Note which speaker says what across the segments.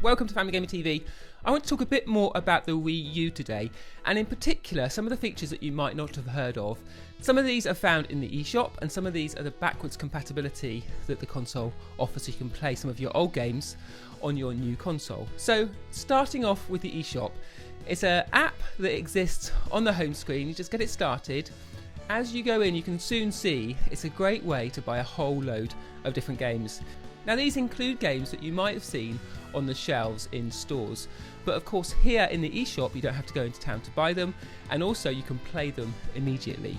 Speaker 1: Welcome to Family Gamer TV. I want to talk a bit more about the Wii U today, and in particular some of the features that you might not have heard of. Some of these are found in the eShop, and some of these are the backwards compatibility that the console offers, so you can play some of your old games on your new console. So starting off with the eShop, it's an app that exists on the home screen. You just get it started. As you go in, you can soon see it's a great way to buy a whole load of different games. Now these include games that you might have seen on the shelves in stores, but of course here in the eShop you don't have to go into town to buy them, and also you can play them immediately.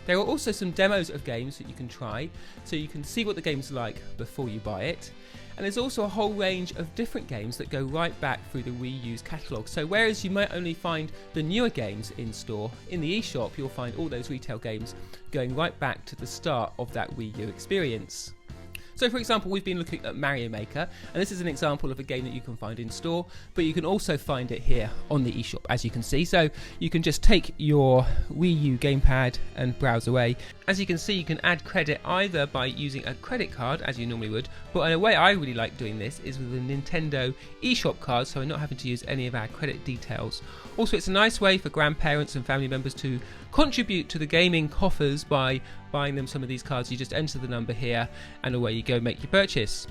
Speaker 1: There are also some demos of games that you can try, so you can see what the game's like before you buy it. And there's also a whole range of different games that go right back through the Wii U's catalogue. So whereas you might only find the newer games in store, in the eShop you'll find all those retail games going right back to the start of that Wii U experience. So for example, we've been looking at Mario Maker, and this is an example of a game that you can find in store, but you can also find it here on the eShop, as you can see. So you can just take your Wii U gamepad and browse away. As you can see, you can add credit either by using a credit card, as you normally would, but in a way I really like doing this is with a Nintendo eShop card, so we're not having to use any of our credit details. Also, it's a nice way for grandparents and family members to contribute to the gaming coffers by buying them some of these cards. You just enter the number here and away you go, make your purchase.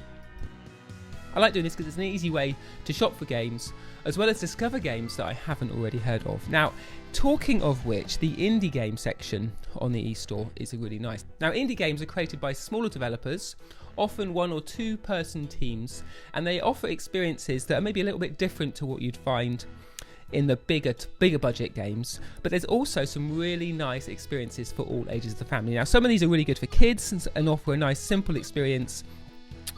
Speaker 1: I like doing this because it's an easy way to shop for games as well as discover games that I haven't already heard of. Now, talking of which, the indie game section on the eStore is really nice. Now, indie games are created by smaller developers, often 1 or 2 person teams, and they offer experiences that are maybe a little bit different to what you'd find in the bigger budget games, but there's also some really nice experiences for all ages of the family. Now, some of these are really good for kids and offer a nice simple experience.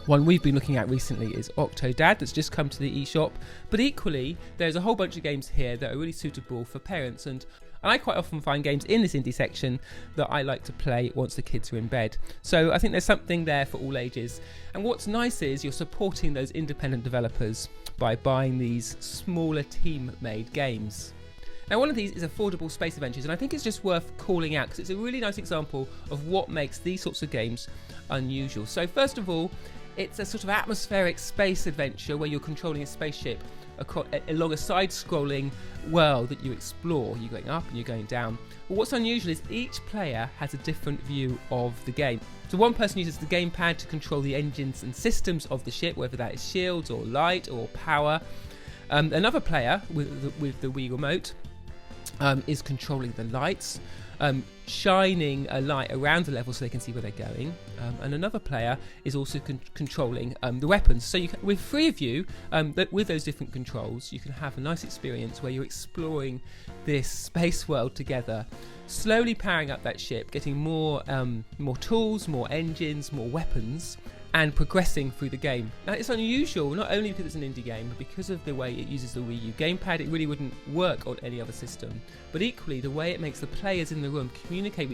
Speaker 1: One we've been looking at recently is Octodad, that's just come to the eShop, but equally there's a whole bunch of games here that are really suitable for parents, and I quite often find games in this indie section that I like to play once the kids are in bed. So I think there's something there for all ages. And what's nice is you're supporting those independent developers by buying these smaller team-made games. Now, one of these is Affordable Space Adventures, and I think it's just worth calling out because it's a really nice example of what makes these sorts of games unusual. So first of all, it's a sort of atmospheric space adventure where you're controlling a spaceship along a side-scrolling world that you explore. You're going up and you're going down. But what's unusual is each player has a different view of the game. So one person uses the gamepad to control the engines and systems of the ship, whether that is shields or light or power. Another player with the Wii Remote is controlling the lights, shining a light around the level so they can see where they're going, and another player is also controlling the weapons. So with 3 of you, with those different controls, you can have a nice experience where you're exploring this space world together, slowly powering up that ship, getting more tools, more engines, more weapons, and progressing through the game. Now, it's unusual not only because it's an indie game, but because of the way it uses the Wii U gamepad. It really wouldn't work on any other system, but equally the way it makes the players in the room communicate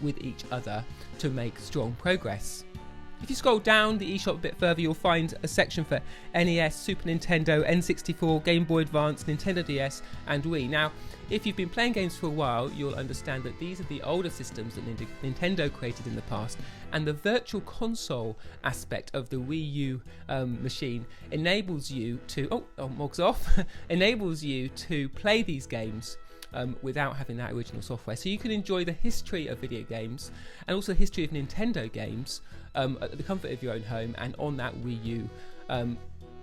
Speaker 1: with each other to make strong progress. If you scroll down the eShop a bit further, you'll find a section for NES, Super Nintendo, N64, Game Boy Advance, Nintendo DS and Wii. Now, if you've been playing games for a while, you'll understand that these are the older systems that Nintendo created in the past, and the virtual console aspect of the Wii U machine enables you to, Mog's off, enables you to play these games without having that original software. So you can enjoy the history of video games and also the history of Nintendo games at the comfort of your own home and on that Wii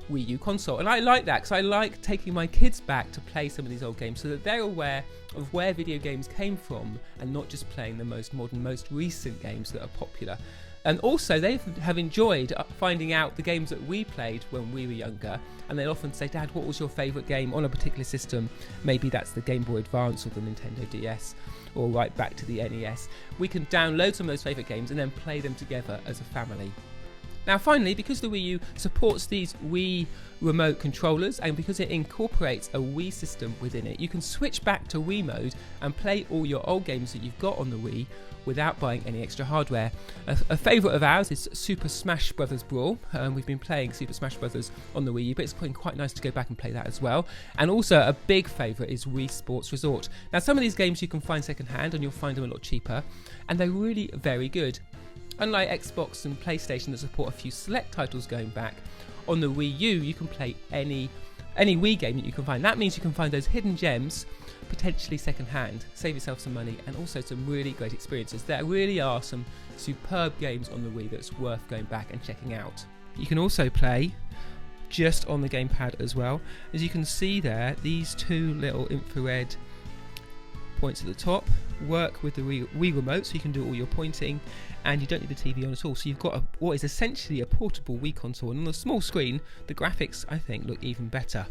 Speaker 1: U console. And I like that because I like taking my kids back to play some of these old games so that they're aware of where video games came from and not just playing the most modern, most recent games that are popular. And also they have enjoyed finding out the games that we played when we were younger, and they'll often say, Dad, what was your favourite game on a particular system? Maybe that's the Game Boy Advance or the Nintendo DS, or right back to the NES. We can download some of those favourite games and then play them together as a family. Now finally, because the Wii U supports these Wii remote controllers and because it incorporates a Wii system within it, you can switch back to Wii Mode and play all your old games that you've got on the Wii without buying any extra hardware. A favourite of ours is Super Smash Bros. Brawl. We've been playing Super Smash Bros. On the Wii U, but it's been quite nice to go back and play that as well. And also a big favourite is Wii Sports Resort. Now some of these games you can find second hand and you'll find them a lot cheaper, and they're really very good. Unlike Xbox and PlayStation that support a few select titles going back, on the Wii U you can play any Wii game that you can find. That means you can find those hidden gems, potentially second-hand, save yourself some money, and also some really great experiences. There really are some superb games on the Wii that's worth going back and checking out. You can also play just on the gamepad as well. As you can see there, these two little infrared points at the top work with the Wii remote, so you can do all your pointing, and you don't need the TV on at all. So you've got what is essentially a portable Wii console, and on the small screen the graphics, I think, look even better.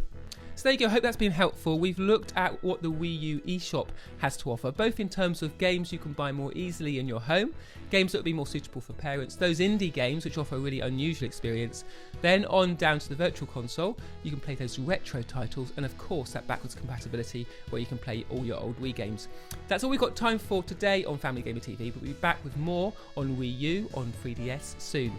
Speaker 1: So there you go, hope that's been helpful. We've looked at what the Wii U eShop has to offer, both in terms of games you can buy more easily in your home, games that would be more suitable for parents, those indie games which offer a really unusual experience, then on down to the virtual console, you can play those retro titles, and of course that backwards compatibility where you can play all your old Wii games. That's all we've got time for today on Family Gamer TV, but we'll be back with more on Wii U on 3DS soon.